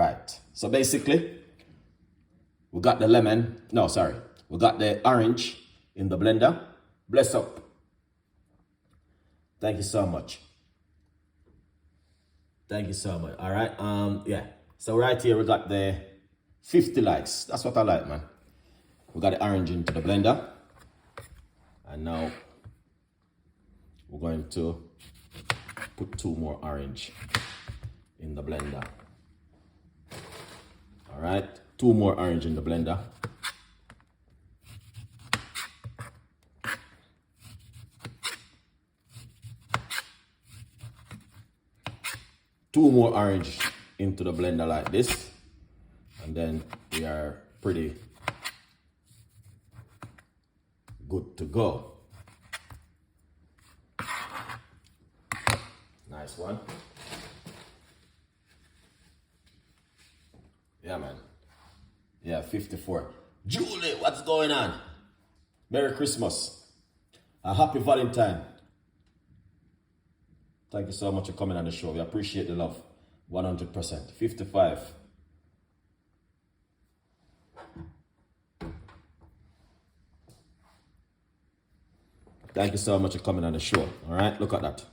right. So basically, we got the lemon. No, sorry. We got the orange in the blender. Bless up. Thank you so much. Thank you so much. All right. Yeah. So right here we got the 50 likes. That's what I like, man. We got the orange into the blender. And now we're going to put 2 more orange in the blender. All right. 2 more orange in the blender. Two more orange into the blender like this, and then we are pretty good to go. Nice one. Yeah, man. Yeah, 54. Julie, what's going on? Merry Christmas. A happy Valentine. Thank you so much for coming on the show. We appreciate the love. 100%. 55. Thank you so much for coming on the show. All right, look at that.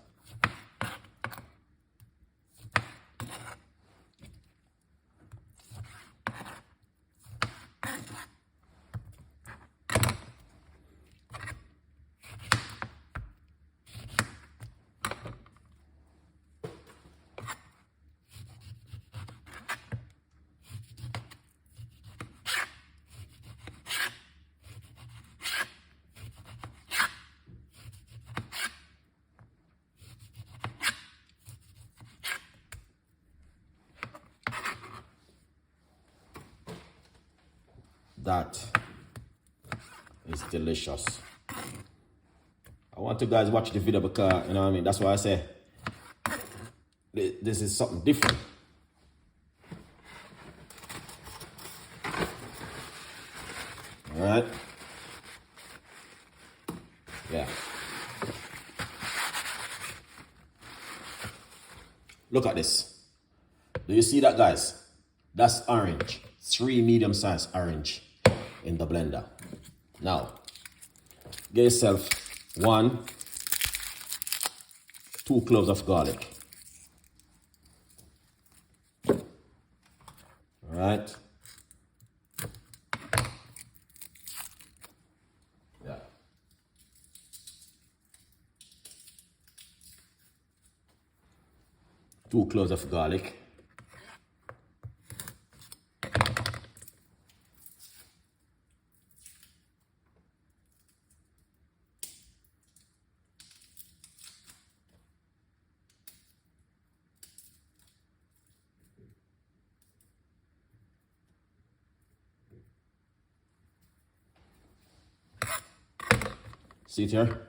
That is delicious. I want you guys to watch the video because, you know what I mean, that's why I say this is something different. All right. Yeah. Look at this. Do you see that, guys? That's orange. 3 medium-sized orange in the blender. Now, get yourself 2 cloves of garlic. All right. Yeah. Two cloves of garlic. See it here?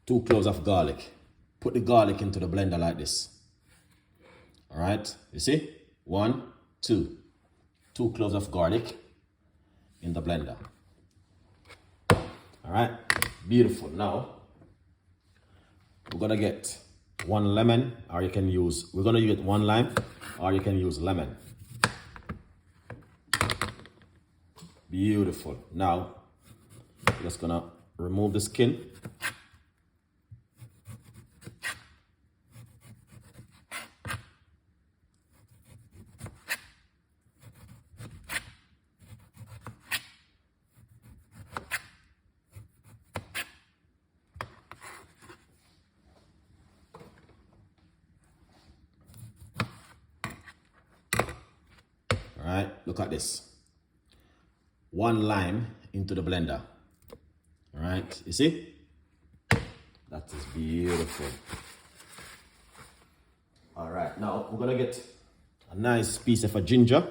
2 cloves of garlic. Put the garlic into the blender like this. All right, you see? 1, 2. 2 cloves of garlic in the blender. All right, beautiful. Now, we're gonna get 1 lemon, or you can use, we're gonna get 1 lime, or you can use lemon. Beautiful. Now, we're just gonna remove the skin. All right, look at this. 1 lime into the blender. All right, you see? That is beautiful. All right, now we're gonna get a nice piece of a ginger.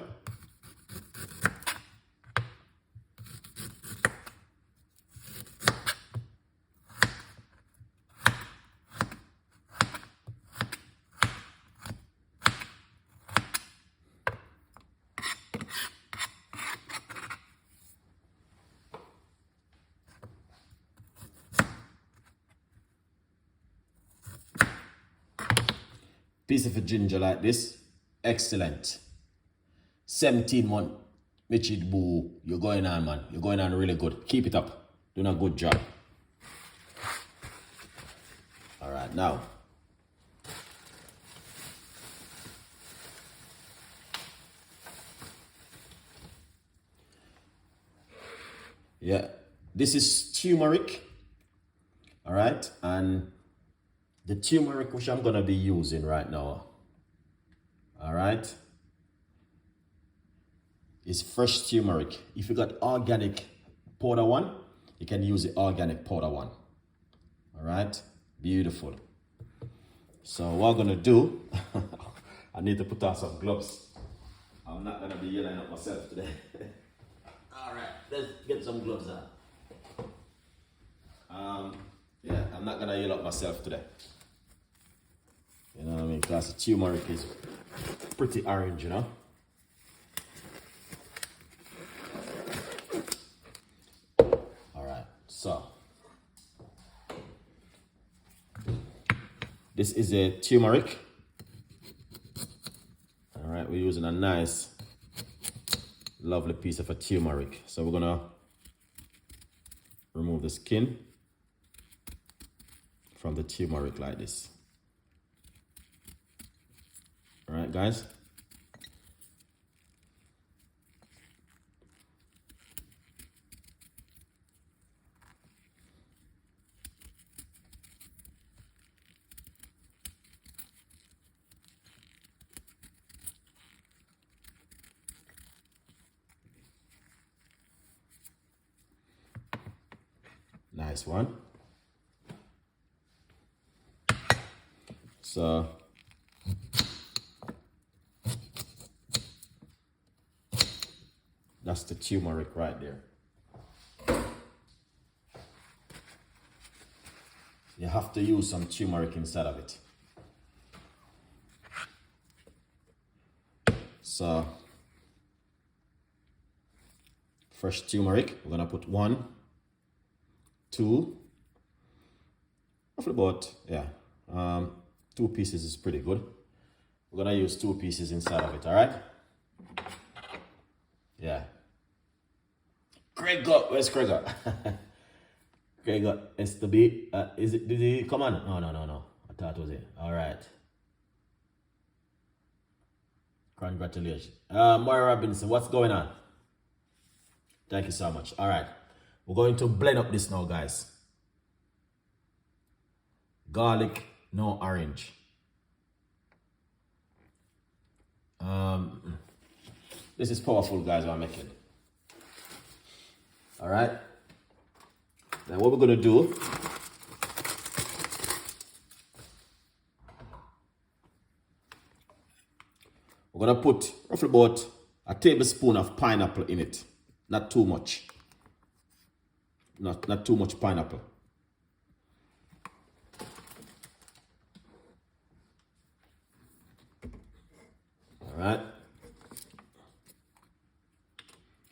Piece of a ginger like this. Excellent. 17-month Mitchie Boo. You're going on, man. You're going on really good. Keep it up. Doing a good job. All right, now. Yeah, this is turmeric. All right, and the turmeric which I'm gonna be using right now, all right, is fresh turmeric. If you got organic powder one, you can use the organic powder one. All right, beautiful. So what I'm gonna do, I need to put on some gloves. I'm not gonna be yelling at myself today. All right, let's get some gloves on. Yeah, I'm not gonna yell at myself today. You know what I mean? Because the turmeric is pretty orange, you know? Alright, so. This is a turmeric. Alright, we're using a nice, lovely piece of a turmeric. So we're gonna remove the skin from the turmeric like this. All right, guys. Nice one. So that's the turmeric right there. You have to use some turmeric inside of it. So fresh turmeric, we're gonna put 1, 2, roughly about, yeah, 2 pieces is pretty good. We're gonna use 2 pieces inside of it, all right? Yeah. Gregor, where's Gregor? Gregor, SB, is it, did he come on? No. I thought it was it. All right. Congratulations. Moira Robinson, what's going on? Thank you so much. All right. We're going to blend up this now, guys. Garlic, no orange. This is powerful, guys, what I'm making. All right. Now what we're going to do, we're going to put roughly about a tablespoon of pineapple in it. Not too much. Not too much pineapple. All right.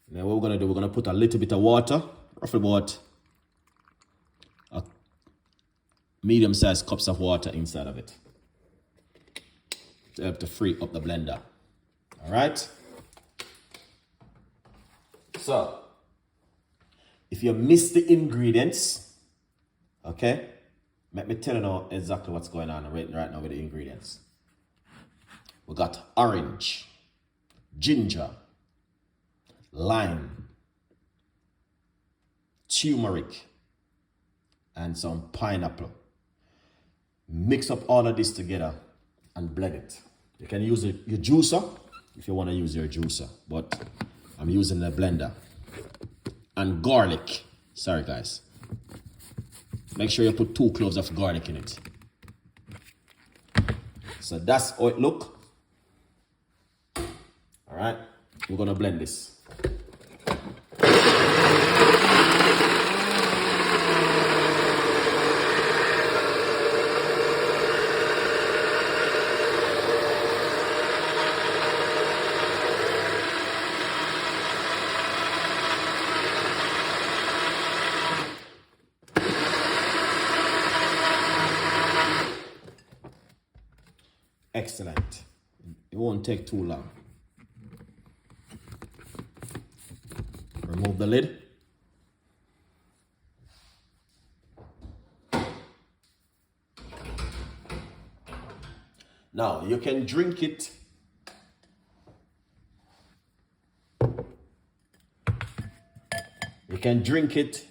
Now what we're going to do, we're going to put a little bit of water, roughly about a medium-sized cups of water inside of it to help to free up the blender. All right. So, if you miss the ingredients, okay, let me tell you now exactly what's going on right now with the ingredients. We got orange, ginger, lime, turmeric, and some pineapple. Mix up all of this together and blend it. You can use your juicer if you want to use your juicer, but I'm using the blender. And garlic. Sorry, guys. Make sure you put 2 cloves of garlic in it. So that's how it look. All right, we're gonna blend this. Excellent. It won't take too long. Remove the lid. Now you can drink it. You can drink it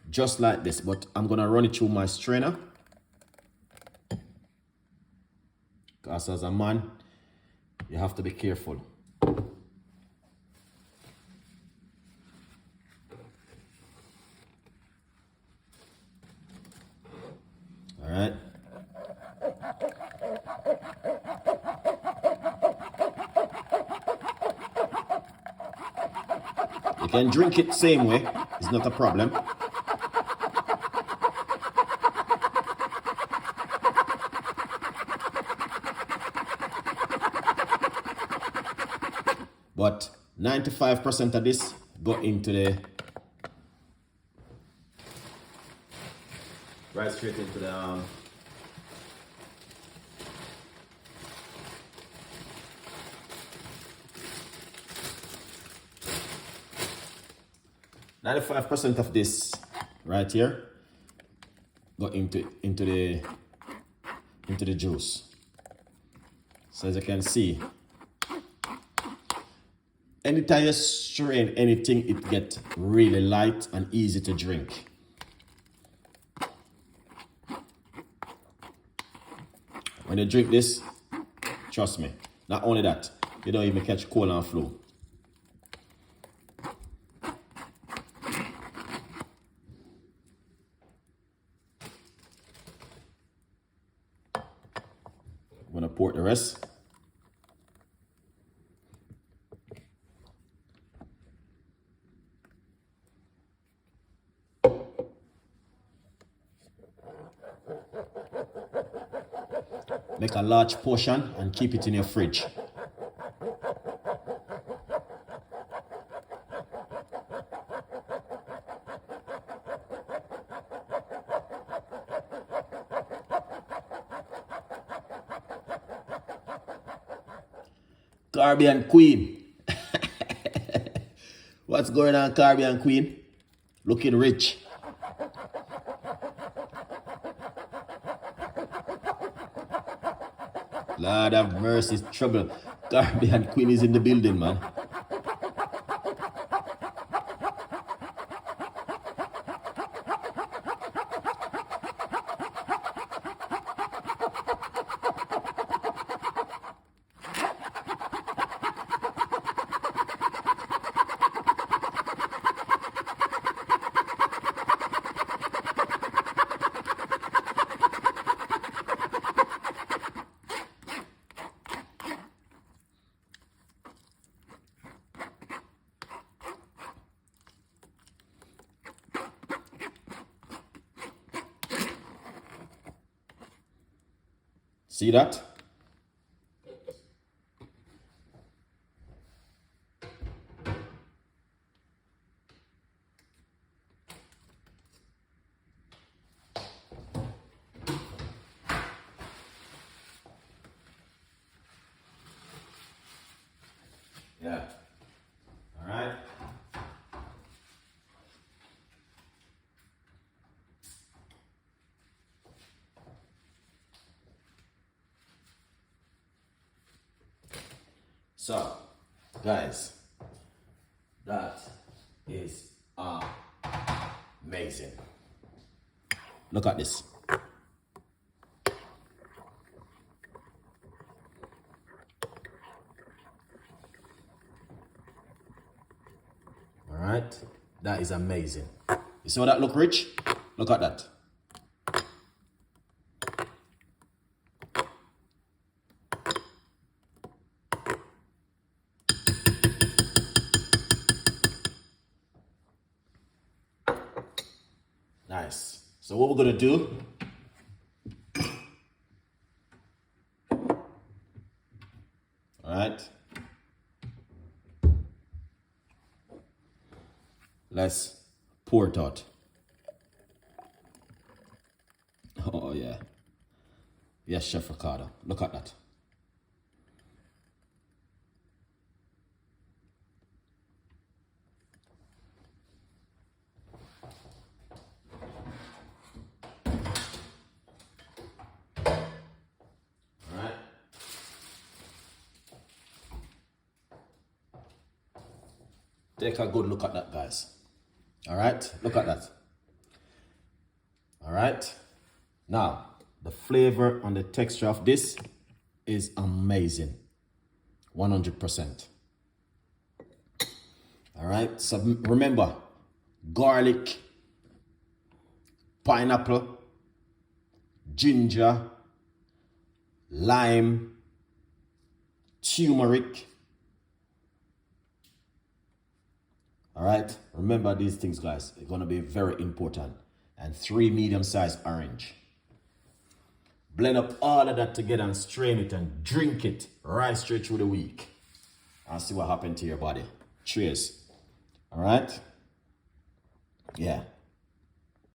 just like this, but I'm gonna run it through my strainer. Because as a man, you have to be careful. All right. You can drink it same way, it's not a problem. But 95% of this go into the right straight into the 95% of this right here go into the juice. So as you can see, anytime you strain anything, it gets really light and easy to drink. When you drink this, trust me, not only that, you don't even catch cold and flu. I'm gonna pour the rest. Make a large portion and keep it in your fridge. Caribbean Queen. What's going on, Caribbean Queen? Looking rich. Lord have mercy, trouble. Caribbean Queen is in the building, man. See that? Yeah. All right. So, guys, that is amazing. Look at this. All right, that is amazing. You see how that look rich? Look at that. Nice. So what we're gonna do, all right, let's pour it out. Oh yeah. Yes, Chef Ricardo. Look at that. Take a good look at that, guys. All right, look at that. All right. Now, the flavor and the texture of this is amazing. 100%. All right, so remember, garlic, pineapple, ginger, lime, turmeric. All right, remember these things, guys. It's gonna be very important. And 3 medium-sized orange. Blend up all of that together and strain it and drink it right straight through the week. And see what happened to your body. Cheers. All right? Yeah.